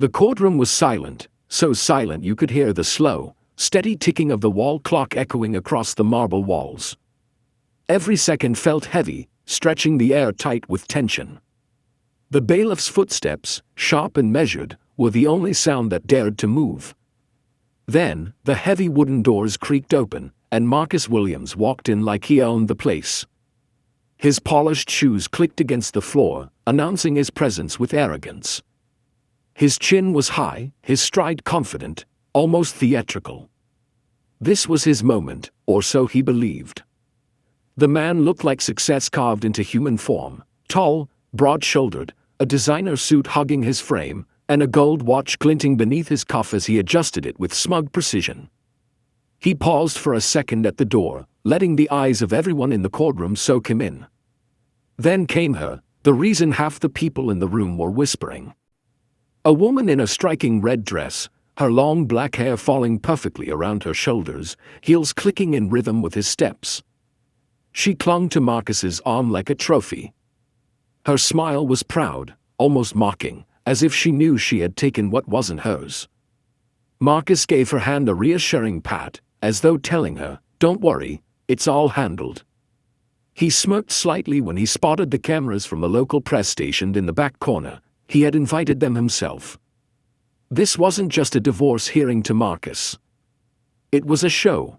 The courtroom was silent, so silent you could hear the slow, steady ticking of the wall clock echoing across the marble walls. Every second felt heavy, stretching the air tight with tension. The bailiff's footsteps, sharp and measured, were the only sound that dared to move. Then, the heavy wooden doors creaked open, and Marcus Williams walked in like he owned the place. His polished shoes clicked against the floor, announcing his presence with arrogance. His chin was high, his stride confident, almost theatrical. This was his moment, or so he believed. The man looked like success carved into human form, tall, broad-shouldered, a designer suit hugging his frame, and a gold watch glinting beneath his cuff as he adjusted it with smug precision. He paused for a second at the door, letting the eyes of everyone in the courtroom soak him in. Then came her, the reason half the people in the room were whispering. A woman in a striking red dress, her long black hair falling perfectly around her shoulders, heels clicking in rhythm with his steps. She clung to Marcus's arm like a trophy. Her smile was proud, almost mocking, as if she knew she had taken what wasn't hers. Marcus gave her hand a reassuring pat, as though telling her, "Don't worry, it's all handled." He smirked slightly when he spotted the cameras from a local press stationed in the back corner. He had invited them himself. This wasn't just a divorce hearing to Marcus. It was a show.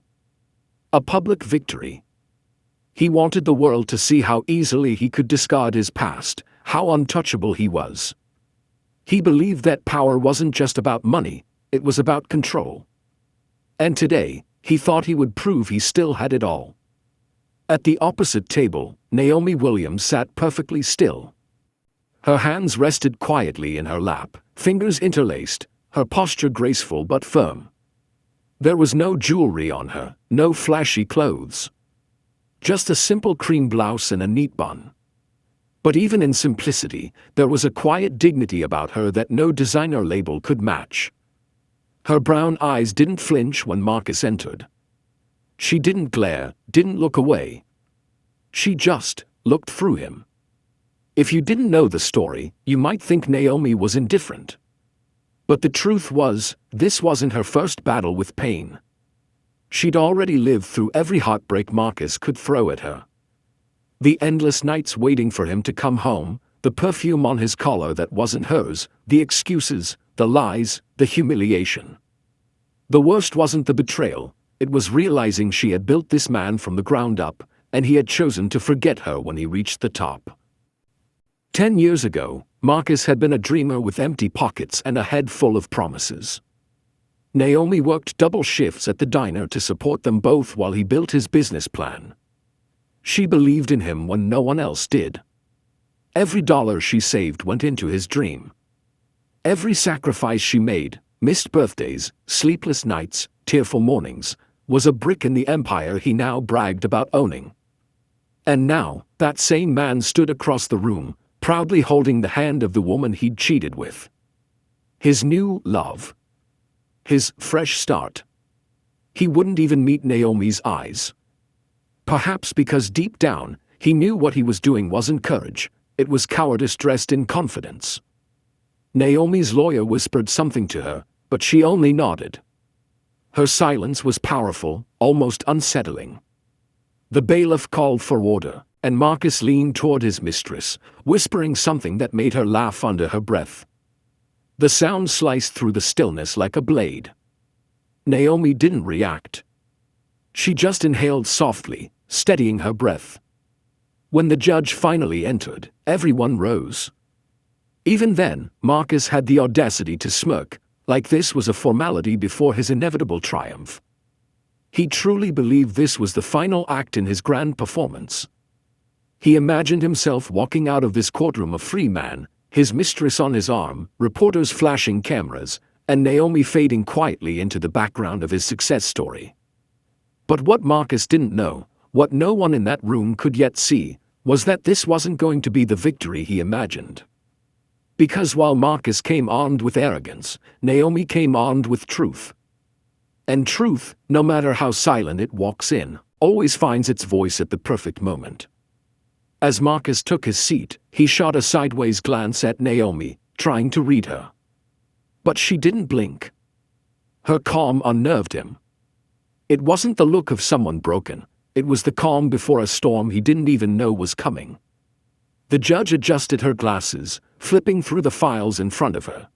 A public victory. He wanted the world to see how easily he could discard his past, how untouchable he was. He believed that power wasn't just about money, it was about control. And today, he thought he would prove he still had it all. At the opposite table, Naomi Williams sat perfectly still. Her hands rested quietly in her lap, fingers interlaced, her posture graceful but firm. There was no jewelry on her, no flashy clothes. Just a simple cream blouse and a neat bun. But even in simplicity, there was a quiet dignity about her that no designer label could match. Her brown eyes didn't flinch when Marcus entered. She didn't glare, didn't look away. She just looked through him. If you didn't know the story, you might think Naomi was indifferent. But the truth was, this wasn't her first battle with pain. She'd already lived through every heartbreak Marcus could throw at her. The endless nights waiting for him to come home, the perfume on his collar that wasn't hers, the excuses, the lies, the humiliation. The worst wasn't the betrayal, it was realizing she had built this man from the ground up, and he had chosen to forget her when he reached the top. 10 years ago, Marcus had been a dreamer with empty pockets and a head full of promises. Naomi worked double shifts at the diner to support them both while he built his business plan. She believed in him when no one else did. Every dollar she saved went into his dream. Every sacrifice she made, missed birthdays, sleepless nights, tearful mornings, was a brick in the empire he now bragged about owning. And now, that same man stood across the room, proudly holding the hand of the woman he'd cheated with. His new love. His fresh start. He wouldn't even meet Naomi's eyes. Perhaps because deep down, he knew what he was doing wasn't courage, it was cowardice dressed in confidence. Naomi's lawyer whispered something to her, but she only nodded. Her silence was powerful, almost unsettling. The bailiff called for order, and Marcus leaned toward his mistress, whispering something that made her laugh under her breath. The sound sliced through the stillness like a blade. Naomi didn't react. She just inhaled softly, steadying her breath. When the judge finally entered, everyone rose. Even then, Marcus had the audacity to smirk, like this was a formality before his inevitable triumph. He truly believed this was the final act in his grand performance. He imagined himself walking out of this courtroom a free man, his mistress on his arm, reporters flashing cameras, and Naomi fading quietly into the background of his success story. But what Marcus didn't know, what no one in that room could yet see, was that this wasn't going to be the victory he imagined. Because while Marcus came armed with arrogance, Naomi came armed with truth. And truth, no matter how silent it walks in, always finds its voice at the perfect moment. As Marcus took his seat, he shot a sideways glance at Naomi, trying to read her. But she didn't blink. Her calm unnerved him. It wasn't the look of someone broken, it was the calm before a storm he didn't even know was coming. The judge adjusted her glasses, flipping through the files in front of her.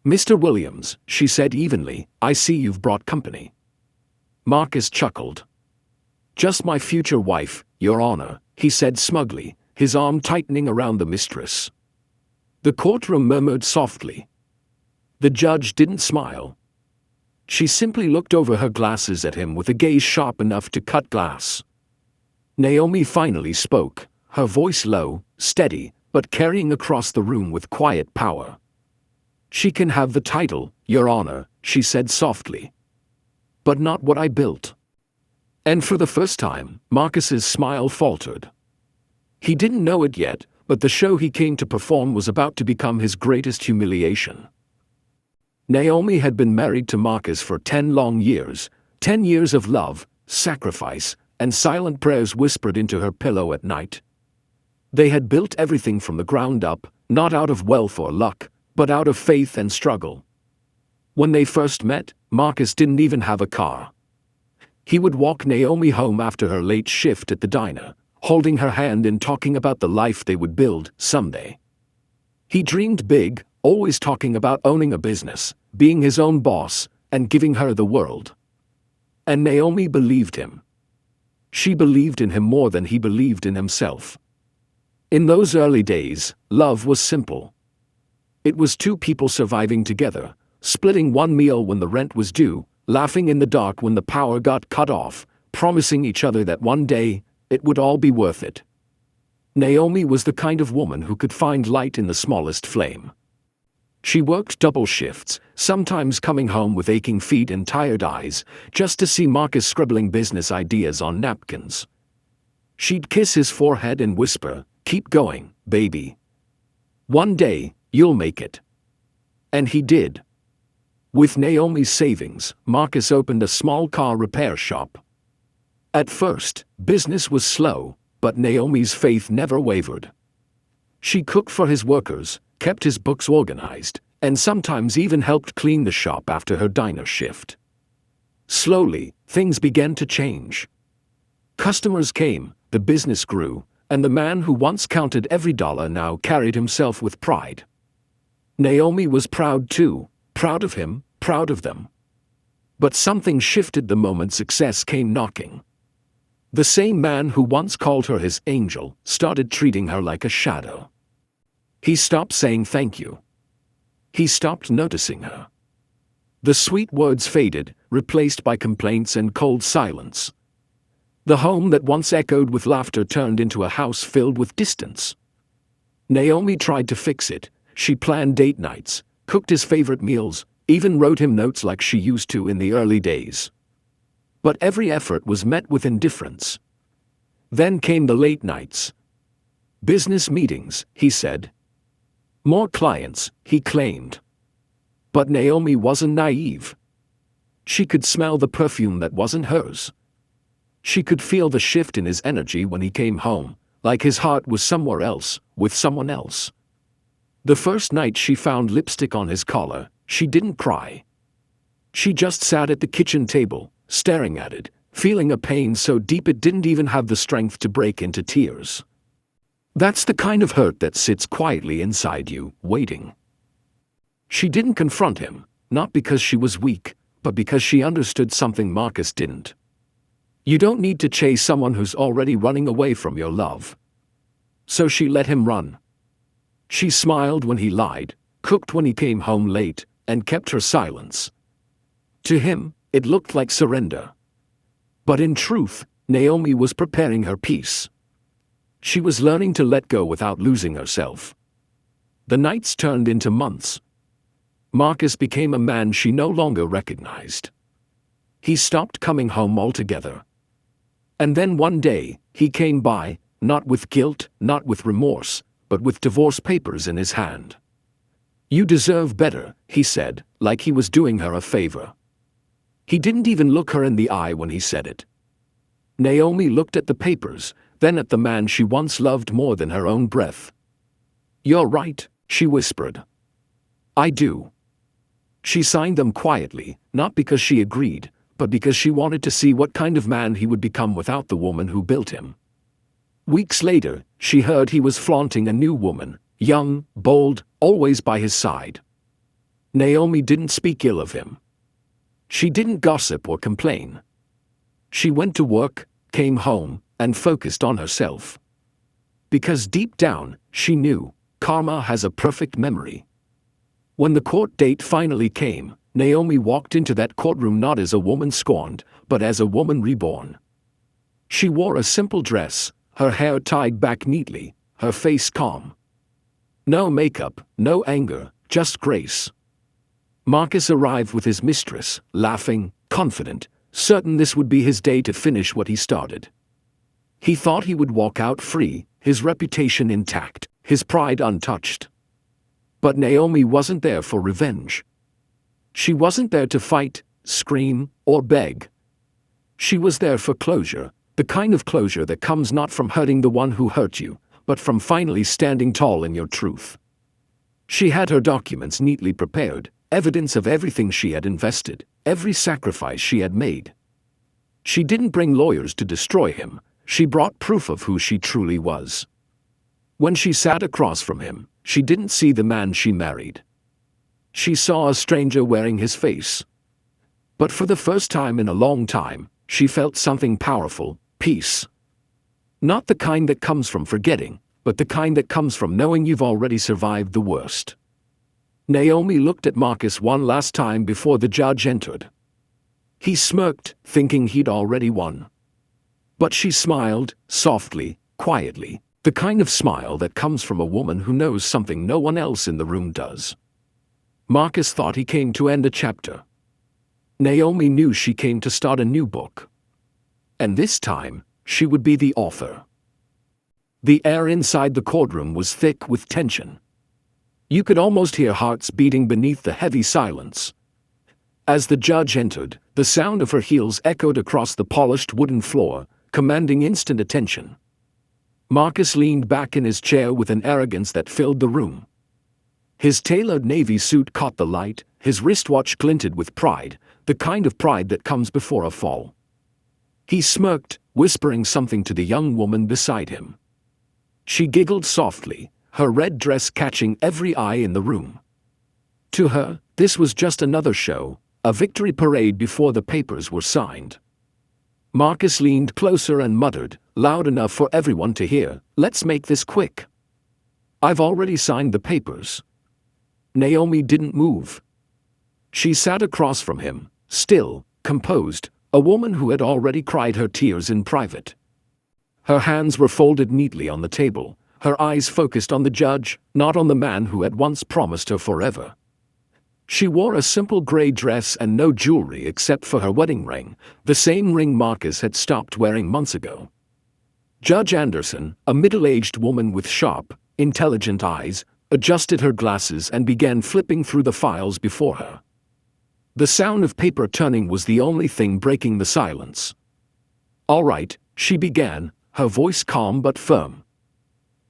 "Mr. Williams," she said evenly, "I see you've brought company." Marcus chuckled. "Just my future wife, Your Honor," he said smugly, his arm tightening around the mistress. The courtroom murmured softly. The judge didn't smile. She simply looked over her glasses at him with a gaze sharp enough to cut glass. Naomi finally spoke, her voice low, steady, but carrying across the room with quiet power. "She can have the title, Your Honor," she said softly. "But not what I built." And for the first time, Marcus's smile faltered. He didn't know it yet, but the show he came to perform was about to become his greatest humiliation. Naomi had been married to Marcus for 10 long years, 10 years of love, sacrifice, and silent prayers whispered into her pillow at night. They had built everything from the ground up, not out of wealth or luck, but out of faith and struggle. When they first met, Marcus didn't even have a car. He would walk Naomi home after her late shift at the diner, holding her hand and talking about the life they would build someday. He dreamed big, always talking about owning a business, being his own boss, and giving her the world. And Naomi believed him. She believed in him more than he believed in himself. In those early days, love was simple. It was two people surviving together, splitting one meal when the rent was due, laughing in the dark when the power got cut off, promising each other that one day, it would all be worth it. Naomi was the kind of woman who could find light in the smallest flame. She worked double shifts, sometimes coming home with aching feet and tired eyes, just to see Marcus scribbling business ideas on napkins. She'd kiss his forehead and whisper, "Keep going, baby. One day, you'll make it." And he did. With Naomi's savings, Marcus opened a small car repair shop. At first, business was slow, but Naomi's faith never wavered. She cooked for his workers, kept his books organized, and sometimes even helped clean the shop after her diner shift. Slowly, things began to change. Customers came, the business grew, and the man who once counted every dollar now carried himself with pride. Naomi was proud too, proud of him, proud of them. But something shifted the moment success came knocking. The same man who once called her his angel started treating her like a shadow. He stopped saying thank you. He stopped noticing her. The sweet words faded, replaced by complaints and cold silence. The home that once echoed with laughter turned into a house filled with distance. Naomi tried to fix it. She planned date nights, cooked his favorite meals, even wrote him notes like she used to in the early days. But every effort was met with indifference. Then came the late nights. "Business meetings," he said. "More clients," he claimed. But Naomi wasn't naive. She could smell the perfume that wasn't hers. She could feel the shift in his energy when he came home, like his heart was somewhere else, with someone else. The first night she found lipstick on his collar, she didn't cry. She just sat at the kitchen table, staring at it, feeling a pain so deep it didn't even have the strength to break into tears. That's the kind of hurt that sits quietly inside you, waiting. She didn't confront him, not because she was weak, but because she understood something Marcus didn't. You don't need to chase someone who's already running away from your love. So she let him run. She smiled when he lied, cooked when he came home late, and kept her silence. To him, it looked like surrender. But in truth, Naomi was preparing her peace. She was learning to let go without losing herself. The nights turned into months. Marcus became a man she no longer recognized. He stopped coming home altogether. And then one day, he came by, not with guilt, not with remorse, but with divorce papers in his hand. "You deserve better," he said, like he was doing her a favor. He didn't even look her in the eye when he said it. Naomi looked at the papers, then at the man she once loved more than her own breath. "You're right," she whispered. "I do. She signed them quietly, not because she agreed, but because she wanted to see what kind of man he would become without the woman who built him. Weeks later, she heard he was flaunting a new woman, young, bold, always by his side. Naomi didn't speak ill of him. She didn't gossip or complain. She went to work, came home, and focused on herself. Because deep down, she knew, karma has a perfect memory. When the court date finally came, Naomi walked into that courtroom not as a woman scorned, but as a woman reborn. She wore a simple dress, her hair tied back neatly, her face calm. No makeup, no anger, just grace. Marcus arrived with his mistress, laughing, confident, certain this would be his day to finish what he started. He thought he would walk out free, his reputation intact, his pride untouched. But Naomi wasn't there for revenge. She wasn't there to fight, scream, or beg. She was there for closure, the kind of closure that comes not from hurting the one who hurt you, but from finally standing tall in your truth. She had her documents neatly prepared, evidence of everything she had invested, every sacrifice she had made. She didn't bring lawyers to destroy him, she brought proof of who she truly was. When she sat across from him, she didn't see the man she married. She saw a stranger wearing his face. But for the first time in a long time, she felt something powerful, peace. Not the kind that comes from forgetting, but the kind that comes from knowing you've already survived the worst. Naomi looked at Marcus one last time before the judge entered. He smirked, thinking he'd already won. But she smiled, softly, quietly, the kind of smile that comes from a woman who knows something no one else in the room does. Marcus thought he came to end a chapter. Naomi knew she came to start a new book. And this time, she would be the author. The air inside the courtroom was thick with tension. You could almost hear hearts beating beneath the heavy silence. As the judge entered, the sound of her heels echoed across the polished wooden floor, commanding instant attention. Marcus leaned back in his chair with an arrogance that filled the room. His tailored navy suit caught the light, his wristwatch glinted with pride, the kind of pride that comes before a fall. He smirked, whispering something to the young woman beside him. She giggled softly, her red dress catching every eye in the room. To her, this was just another show, a victory parade before the papers were signed. Marcus leaned closer and muttered, loud enough for everyone to hear, "Let's make this quick. I've already signed the papers." Naomi didn't move. She sat across from him, still, composed, a woman who had already cried her tears in private. Her hands were folded neatly on the table, her eyes focused on the judge, not on the man who had once promised her forever. She wore a simple gray dress and no jewelry except for her wedding ring, the same ring Marcus had stopped wearing months ago. Judge Anderson, a middle-aged woman with sharp, intelligent eyes, adjusted her glasses and began flipping through the files before her. The sound of paper turning was the only thing breaking the silence. "All right," she began, her voice calm but firm.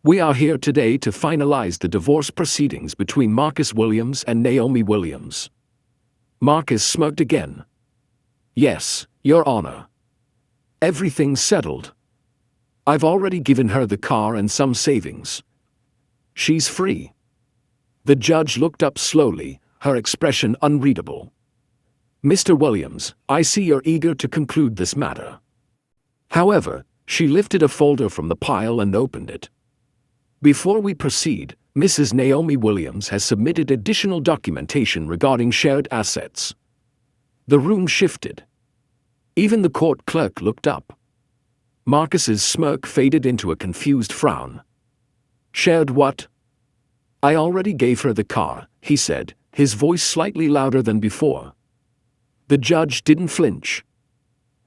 "We are here today to finalize the divorce proceedings between Marcus Williams and Naomi Williams." Marcus smirked again. "Yes, Your Honor. Everything's settled. I've already given her the car and some savings. She's free." The judge looked up slowly, her expression unreadable. "Mr. Williams, I see you're eager to conclude this matter." However, she lifted a folder from the pile and opened it. "Before we proceed, Mrs. Naomi Williams has submitted additional documentation regarding shared assets." The room shifted. Even the court clerk looked up. Marcus's smirk faded into a confused frown. "Shared what?" "I already gave her the car," he said, his voice slightly louder than before. The judge didn't flinch.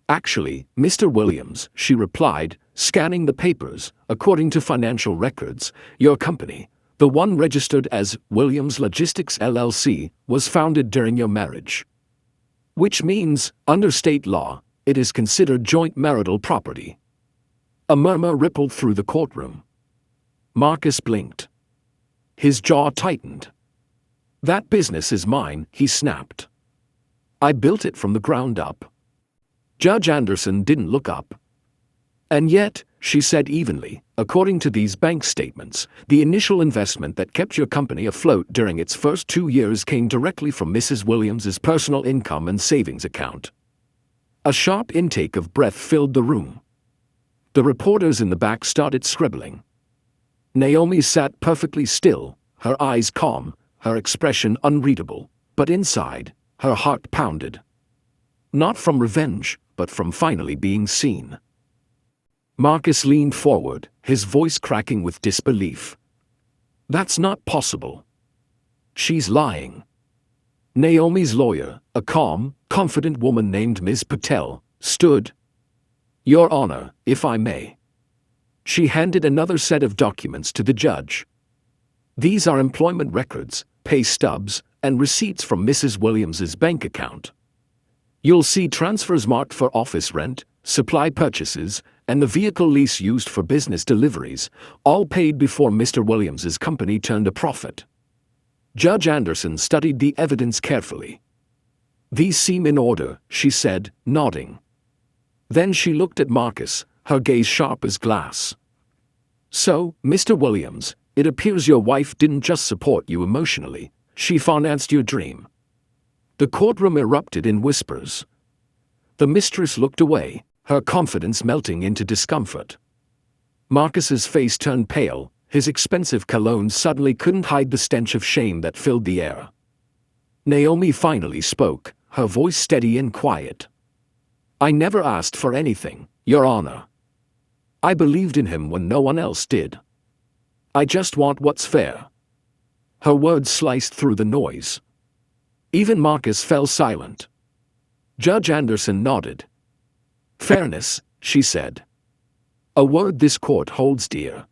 "Actually, Mr. Williams," she replied, scanning the papers, "according to financial records, your company, the one registered as Williams Logistics LLC, was founded during your marriage. Which means, under state law, it is considered joint marital property." A murmur rippled through the courtroom. Marcus blinked. His jaw tightened. That business is mine, he snapped. I built it from the ground up. Judge Anderson didn't look up. And yet, she said evenly, according to these bank statements, the initial investment that kept your company afloat during its first 2 years came directly from Mrs. Williams's personal income and savings account. A sharp intake of breath filled the room. The reporters in the back started scribbling. Naomi sat perfectly still, her eyes calm, her expression unreadable, but inside, her heart pounded. Not from revenge, but from finally being seen. Marcus leaned forward, his voice cracking with disbelief. That's not possible. She's lying. Naomi's lawyer, a calm, confident woman named Ms. Patel, stood. Your Honor, if I may. She handed another set of documents to the judge. These are employment records, pay stubs, and receipts from Mrs. Williams's bank account. You'll see transfers marked for office rent, supply purchases, and the vehicle lease used for business deliveries, all paid before Mr. Williams's company turned a profit. Judge Anderson studied the evidence carefully. These seem in order, she said, nodding. Then she looked at Marcus, her gaze sharp as glass. So, Mr. Williams, it appears your wife didn't just support you emotionally, she financed your dream. The courtroom erupted in whispers. The mistress looked away, her confidence melting into discomfort. Marcus's face turned pale, his expensive cologne suddenly couldn't hide the stench of shame that filled the air. Naomi finally spoke, her voice steady and quiet. I never asked for anything, Your Honor. I believed in him when no one else did. I just want what's fair. Her words sliced through the noise. Even Marcus fell silent. Judge Anderson nodded. Fairness, she said. A word this court holds dear.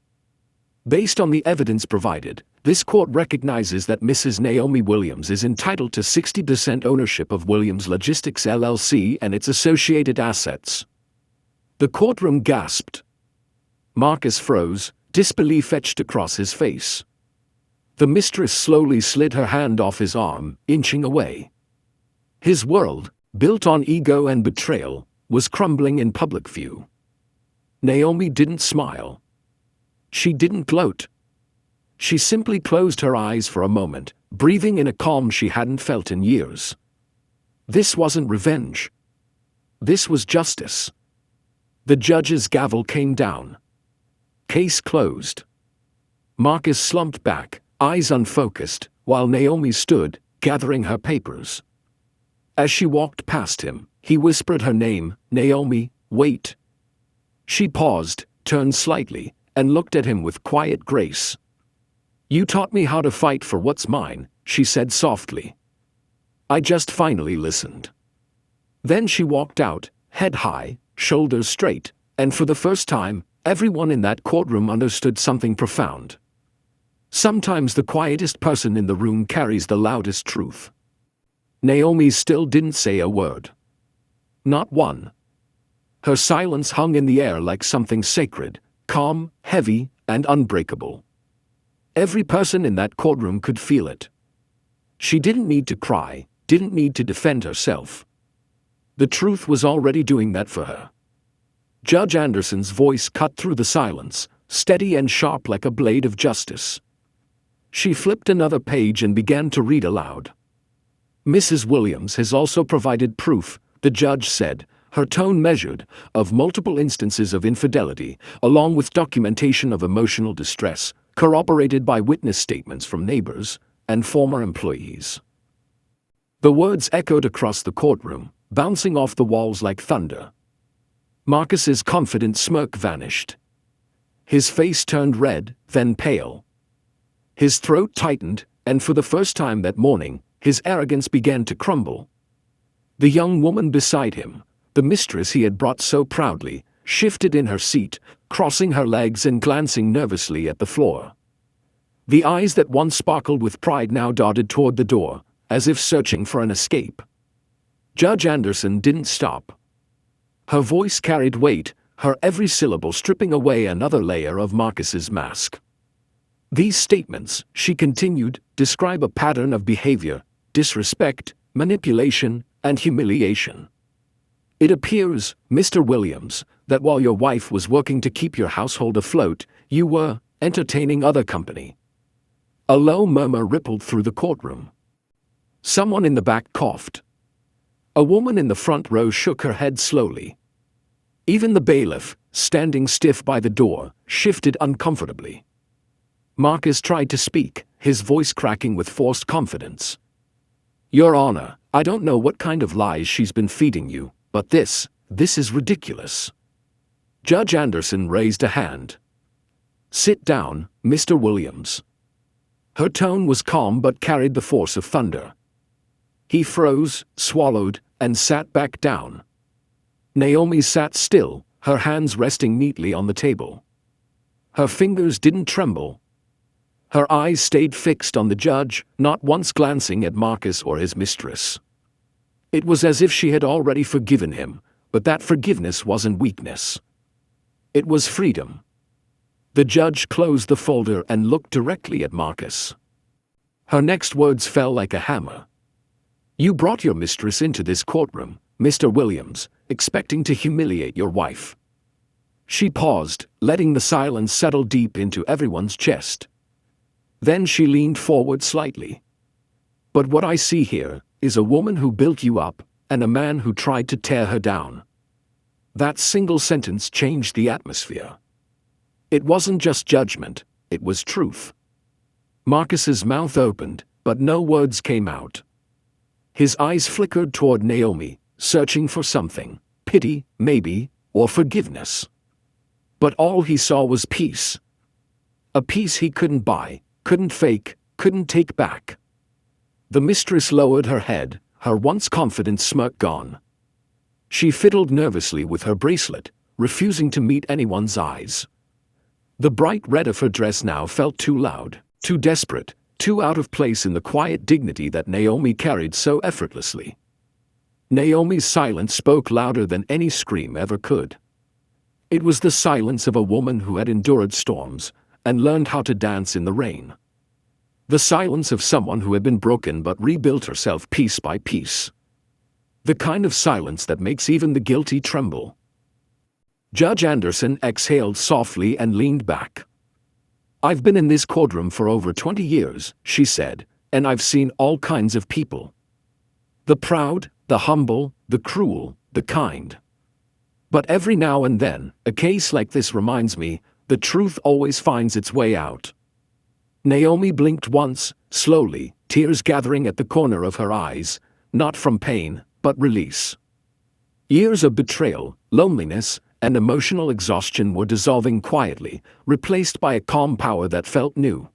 Based on the evidence provided, this court recognizes that Mrs. Naomi Williams is entitled to 60% ownership of Williams Logistics LLC and its associated assets. The courtroom gasped. Marcus froze, disbelief etched across his face. The mistress slowly slid her hand off his arm, inching away. His world, built on ego and betrayal, was crumbling in public view. Naomi didn't smile. She didn't gloat. She simply closed her eyes for a moment, breathing in a calm she hadn't felt in years. This wasn't revenge. This was justice. The judge's gavel came down. Case closed. Marcus slumped back, eyes unfocused, while Naomi stood, gathering her papers. As she walked past him, he whispered her name, Naomi, wait. She paused, turned slightly, and looked at him with quiet grace. You taught me how to fight for what's mine, she said softly. I just finally listened. Then she walked out, head high, shoulders straight, and for the first time, everyone in that courtroom understood something profound. Sometimes the quietest person in the room carries the loudest truth. Naomi still didn't say a word. Not one. Her silence hung in the air like something sacred, calm, heavy, and unbreakable. Every person in that courtroom could feel it. She didn't need to cry, didn't need to defend herself. The truth was already doing that for her. Judge Anderson's voice cut through the silence, steady and sharp like a blade of justice. She flipped another page and began to read aloud. Mrs. Williams has also provided proof, the judge said, her tone measured, of multiple instances of infidelity, along with documentation of emotional distress, corroborated by witness statements from neighbors and former employees. The words echoed across the courtroom, bouncing off the walls like thunder. Marcus's confident smirk vanished. His face turned red, then pale. His throat tightened, and for the first time that morning, his arrogance began to crumble. The young woman beside him, the mistress he had brought so proudly, shifted in her seat, crossing her legs and glancing nervously at the floor. The eyes that once sparkled with pride now darted toward the door, as if searching for an escape. Judge Anderson didn't stop. Her voice carried weight, her every syllable stripping away another layer of Marcus's mask. These statements, she continued, describe a pattern of behavior, disrespect, manipulation, and humiliation. It appears, Mr. Williams, that while your wife was working to keep your household afloat, you were entertaining other company. A low murmur rippled through the courtroom. Someone in the back coughed. A woman in the front row shook her head slowly. Even the bailiff, standing stiff by the door, shifted uncomfortably. Marcus tried to speak, his voice cracking with forced confidence. Your Honor, I don't know what kind of lies she's been feeding you, but this is ridiculous. Judge Anderson raised a hand. Sit down, Mr. Williams. Her tone was calm but carried the force of thunder. He froze, swallowed, and sat back down. Naomi sat still, her hands resting neatly on the table. Her fingers didn't tremble. Her eyes stayed fixed on the judge, not once glancing at Marcus or his mistress. It was as if she had already forgiven him, but that forgiveness wasn't weakness. It was freedom. The judge closed the folder and looked directly at Marcus. Her next words fell like a hammer. You brought your mistress into this courtroom, Mr. Williams, expecting to humiliate your wife. She paused, letting the silence settle deep into everyone's chest. Then she leaned forward slightly. But what I see here is a woman who built you up, and a man who tried to tear her down. That single sentence changed the atmosphere. It wasn't just judgment, it was truth. Marcus's mouth opened, but no words came out. His eyes flickered toward Naomi, searching for something, pity, maybe, or forgiveness. But all he saw was peace. A peace he couldn't buy, couldn't fake, couldn't take back. The mistress lowered her head, her once confident smirk gone. She fiddled nervously with her bracelet, refusing to meet anyone's eyes. The bright red of her dress now felt too loud, too desperate, too out of place in the quiet dignity that Naomi carried so effortlessly. Naomi's silence spoke louder than any scream ever could. It was the silence of a woman who had endured storms and learned how to dance in the rain. The silence of someone who had been broken but rebuilt herself piece by piece. The kind of silence that makes even the guilty tremble. Judge Anderson exhaled softly and leaned back. I've been in this courtroom for over 20 years, she said, and I've seen all kinds of people. The proud, the humble, the cruel, the kind. But every now and then, a case like this reminds me, the truth always finds its way out. Naomi blinked once, slowly, tears gathering at the corner of her eyes, not from pain, but release. Years of betrayal, loneliness, and emotional exhaustion were dissolving quietly, replaced by a calm power that felt new.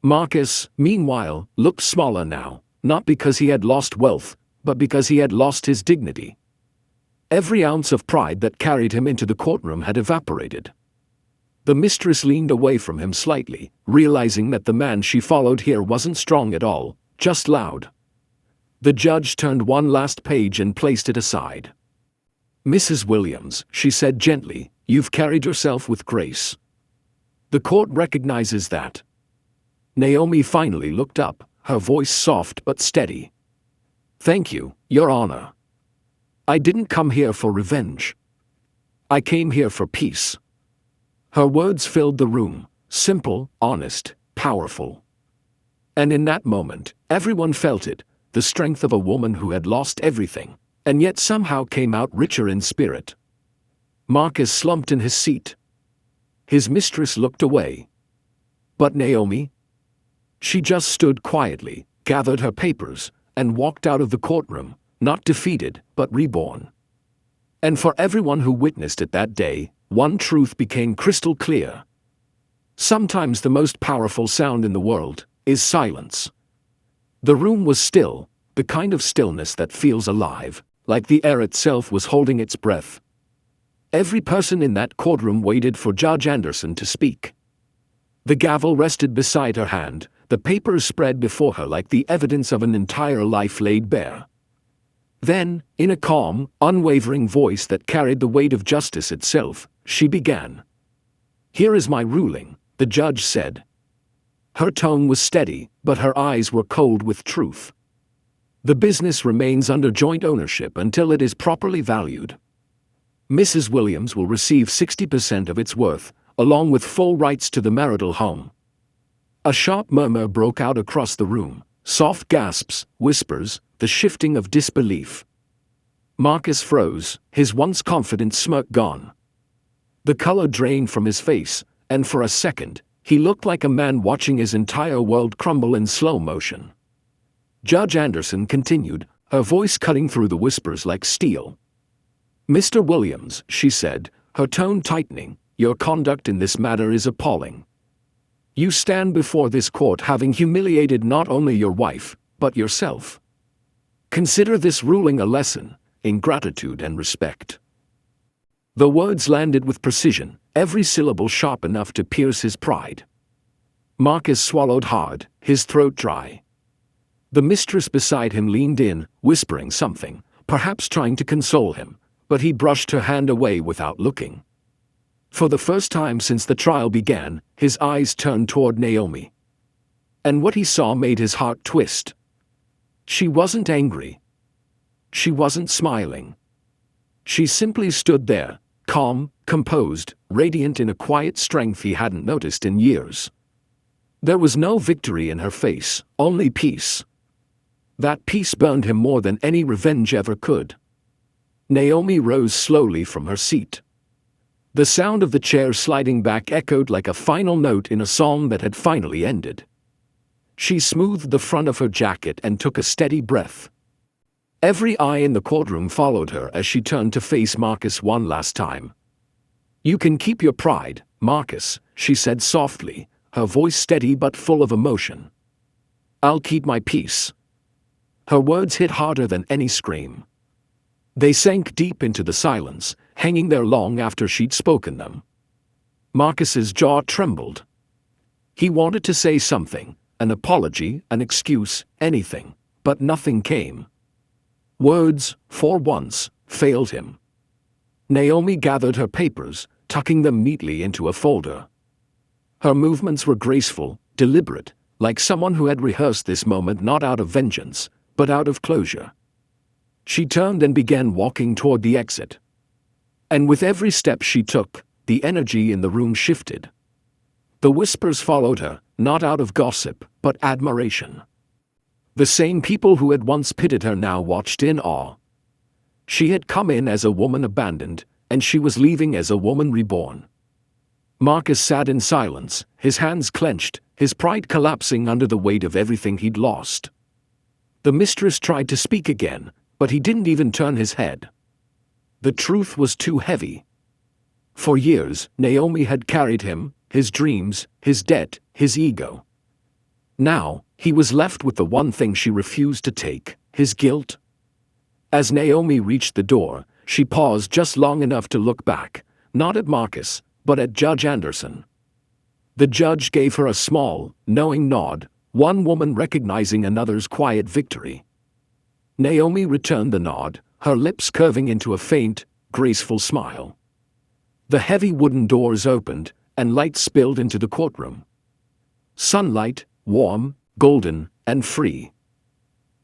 Marcus, meanwhile, looked smaller now, not because he had lost wealth, but because he had lost his dignity. Every ounce of pride that carried him into the courtroom had evaporated. The mistress leaned away from him slightly, realizing that the man she followed here wasn't strong at all, just loud. The judge turned one last page and placed it aside. Mrs. Williams, she said gently, you've carried yourself with grace. The court recognizes that. Naomi finally looked up, her voice soft but steady. Thank you, Your Honor. I didn't come here for revenge. I came here for peace. Her words filled the room, simple, honest, powerful. And in that moment, everyone felt it, the strength of a woman who had lost everything, and yet somehow came out richer in spirit. Marcus slumped in his seat. His mistress looked away. But Naomi? She just stood quietly, gathered her papers, and walked out of the courtroom, not defeated, but reborn. And for everyone who witnessed it that day, one truth became crystal clear. Sometimes the most powerful sound in the world is silence. The room was still, the kind of stillness that feels alive, like the air itself was holding its breath. Every person in that courtroom waited for Judge Anderson to speak. The gavel rested beside her hand, the papers spread before her like the evidence of an entire life laid bare. Then, in a calm, unwavering voice that carried the weight of justice itself, she began. Here is my ruling, the judge said. Her tone was steady, but her eyes were cold with truth. The business remains under joint ownership until it is properly valued. Mrs. Williams will receive 60% of its worth, along with full rights to the marital home. A sharp murmur broke out across the room, soft gasps, whispers, the shifting of disbelief. Marcus froze, his once confident smirk gone. The color drained from his face, and for a second, he looked like a man watching his entire world crumble in slow motion. Judge Anderson continued, her voice cutting through the whispers like steel. "Mr. Williams," she said, her tone tightening, "your conduct in this matter is appalling. You stand before this court having humiliated not only your wife, but yourself. Consider this ruling a lesson in gratitude and respect." The words landed with precision, every syllable sharp enough to pierce his pride. Marcus swallowed hard, his throat dry. The mistress beside him leaned in, whispering something, perhaps trying to console him, but he brushed her hand away without looking. For the first time since the trial began, his eyes turned toward Naomi. And what he saw made his heart twist. She wasn't angry. She wasn't smiling. She simply stood there, calm, composed, radiant in a quiet strength he hadn't noticed in years. There was no victory in her face, only peace. That peace burned him more than any revenge ever could. Naomi rose slowly from her seat. The sound of the chair sliding back echoed like a final note in a song that had finally ended. She smoothed the front of her jacket and took a steady breath. Every eye in the courtroom followed her as she turned to face Marcus one last time. "You can keep your pride, Marcus," she said softly, her voice steady but full of emotion. "I'll keep my peace." Her words hit harder than any scream. They sank deep into the silence, hanging there long after she'd spoken them. Marcus's jaw trembled. He wanted to say something, an apology, an excuse, anything, but nothing came. Words, for once, failed him. Naomi gathered her papers, tucking them neatly into a folder. Her movements were graceful, deliberate, like someone who had rehearsed this moment not out of vengeance, but out of closure. She turned and began walking toward the exit. And with every step she took, the energy in the room shifted. The whispers followed her, not out of gossip, but admiration. The same people who had once pitied her now watched in awe. She had come in as a woman abandoned, and she was leaving as a woman reborn. Marcus sat in silence, his hands clenched, his pride collapsing under the weight of everything he'd lost. The mistress tried to speak again, but he didn't even turn his head. The truth was too heavy. For years, Naomi had carried him, his dreams, his debt, his ego. Now, he was left with the one thing she refused to take, his guilt. As Naomi reached the door, she paused just long enough to look back, not at Marcus, but at Judge Anderson. The judge gave her a small, knowing nod, one woman recognizing another's quiet victory. Naomi returned the nod, her lips curving into a faint, graceful smile. The heavy wooden doors opened, and light spilled into the courtroom. Sunlight, warm, golden, and free.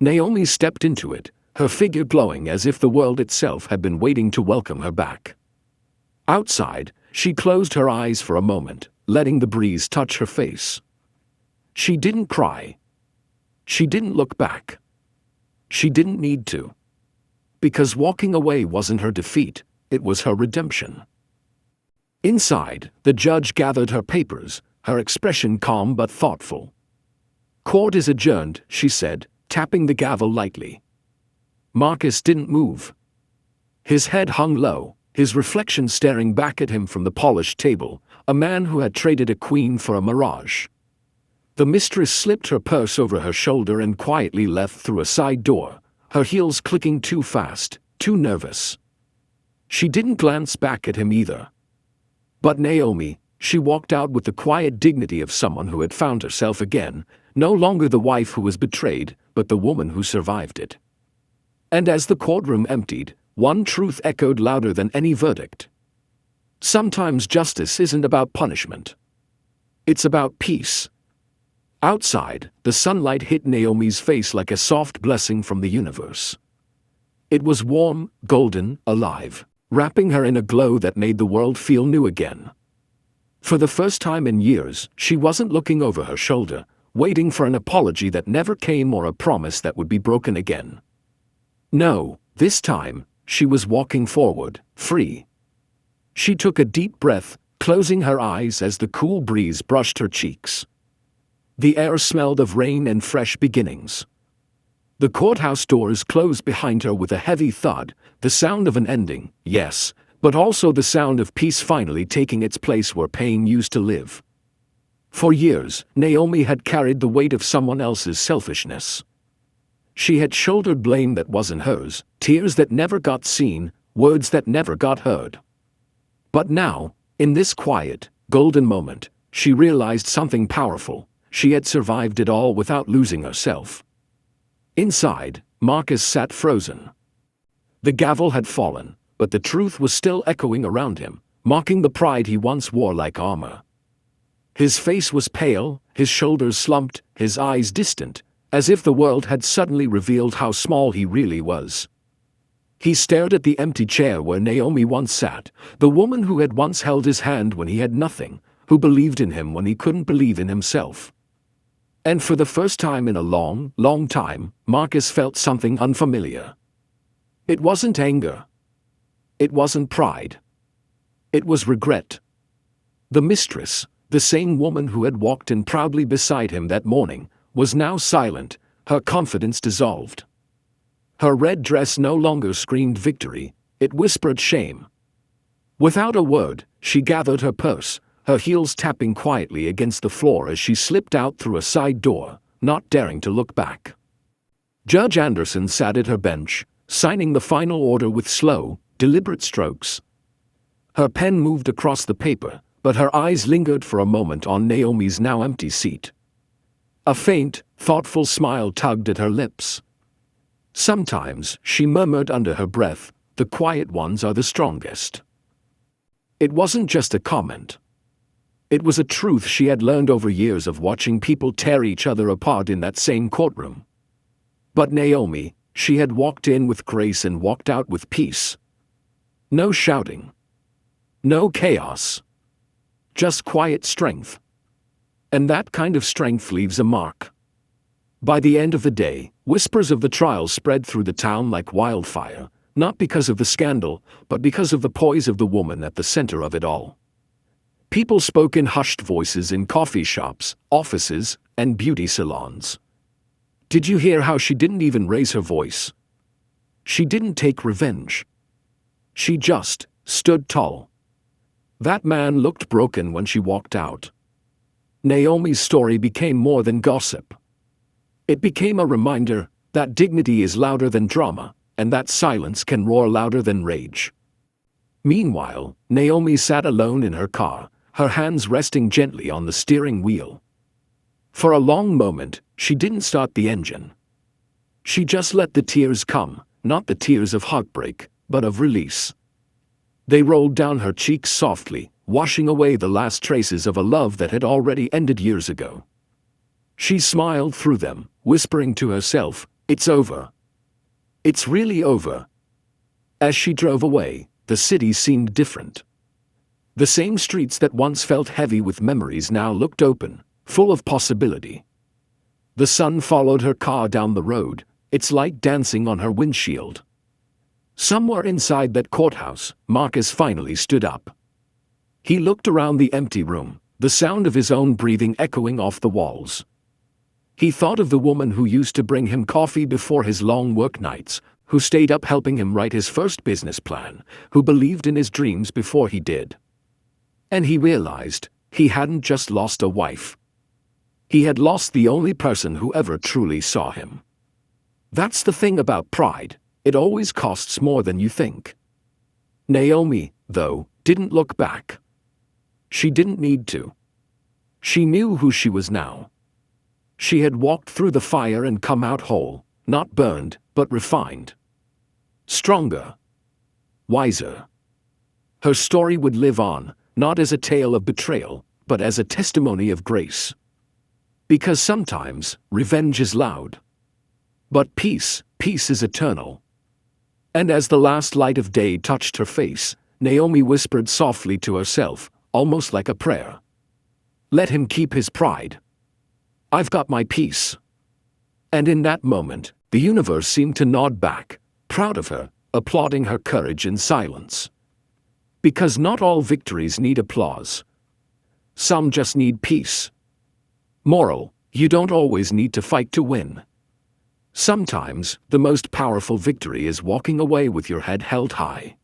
Naomi stepped into it, her figure glowing as if the world itself had been waiting to welcome her back. Outside, she closed her eyes for a moment, letting the breeze touch her face. She didn't cry. She didn't look back. She didn't need to. Because walking away wasn't her defeat, it was her redemption. Inside, the judge gathered her papers, her expression calm but thoughtful. "Court is adjourned," she said, tapping the gavel lightly. Marcus didn't move. His head hung low, his reflection staring back at him from the polished table, a man who had traded a queen for a mirage. The mistress slipped her purse over her shoulder and quietly left through a side door, her heels clicking too fast, too nervous. She didn't glance back at him either. But Naomi, she walked out with the quiet dignity of someone who had found herself again, no longer the wife who was betrayed, but the woman who survived it. And as the courtroom emptied, one truth echoed louder than any verdict. Sometimes justice isn't about punishment. It's about peace. Outside, the sunlight hit Naomi's face like a soft blessing from the universe. It was warm, golden, alive, wrapping her in a glow that made the world feel new again. For the first time in years, she wasn't looking over her shoulder, waiting for an apology that never came or a promise that would be broken again. No, this time, she was walking forward, free. She took a deep breath, closing her eyes as the cool breeze brushed her cheeks. The air smelled of rain and fresh beginnings. The courthouse doors closed behind her with a heavy thud, the sound of an ending, yes, but also the sound of peace finally taking its place where pain used to live. For years, Naomi had carried the weight of someone else's selfishness. She had shouldered blame that wasn't hers, tears that never got seen, words that never got heard. But now, in this quiet, golden moment, she realized something powerful. She had survived it all without losing herself. Inside, Marcus sat frozen. The gavel had fallen, but the truth was still echoing around him, mocking the pride he once wore like armor. His face was pale, his shoulders slumped, his eyes distant, as if the world had suddenly revealed how small he really was. He stared at the empty chair where Naomi once sat, the woman who had once held his hand when he had nothing, who believed in him when he couldn't believe in himself. And for the first time in a long, long time, Marcus felt something unfamiliar. It wasn't anger. It wasn't pride. It was regret. The mistress, the same woman who had walked in proudly beside him that morning, was now silent, her confidence dissolved. Her red dress no longer screamed victory, it whispered shame. Without a word, she gathered her purse, her heels tapping quietly against the floor as she slipped out through a side door, not daring to look back. Judge Anderson sat at her bench, signing the final order with slow, deliberate strokes. Her pen moved across the paper, but her eyes lingered for a moment on Naomi's now empty seat. A faint, thoughtful smile tugged at her lips. Sometimes, she murmured under her breath, the quiet ones are the strongest. It wasn't just a comment. It was a truth she had learned over years of watching people tear each other apart in that same courtroom. But Naomi, she had walked in with grace and walked out with peace. No shouting. No chaos. Just quiet strength. And that kind of strength leaves a mark. By the end of the day, whispers of the trial spread through the town like wildfire, not because of the scandal, but because of the poise of the woman at the center of it all. People spoke in hushed voices in coffee shops, offices, and beauty salons. Did you hear how she didn't even raise her voice? She didn't take revenge. She just stood tall. That man looked broken when she walked out. Naomi's story became more than gossip. It became a reminder that dignity is louder than drama, and that silence can roar louder than rage. Meanwhile, Naomi sat alone in her car, her hands resting gently on the steering wheel. For a long moment, she didn't start the engine. She just let the tears come, not the tears of heartbreak, but of release. They rolled down her cheeks softly, washing away the last traces of a love that had already ended years ago. She smiled through them, whispering to herself, "It's over. It's really over." As she drove away, the city seemed different. The same streets that once felt heavy with memories now looked open, full of possibility. The sun followed her car down the road, its light dancing on her windshield. Somewhere inside that courthouse, Marcus finally stood up. He looked around the empty room, the sound of his own breathing echoing off the walls. He thought of the woman who used to bring him coffee before his long work nights, who stayed up helping him write his first business plan, who believed in his dreams before he did. And he realized he hadn't just lost a wife. He had lost the only person who ever truly saw him. That's the thing about pride, it always costs more than you think. Naomi, though, didn't look back. She didn't need to. She knew who she was now. She had walked through the fire and come out whole, not burned, but refined. Stronger. Wiser. Her story would live on, not as a tale of betrayal, but as a testimony of grace. Because sometimes revenge is loud. But peace is eternal. And as the last light of day touched her face, Naomi whispered softly to herself, almost like a prayer. Let him keep his pride. I've got my peace. And in that moment, the universe seemed to nod back, proud of her, applauding her courage in silence. Because not all victories need applause. Some just need peace. Moral: you don't always need to fight to win. Sometimes, the most powerful victory is walking away with your head held high.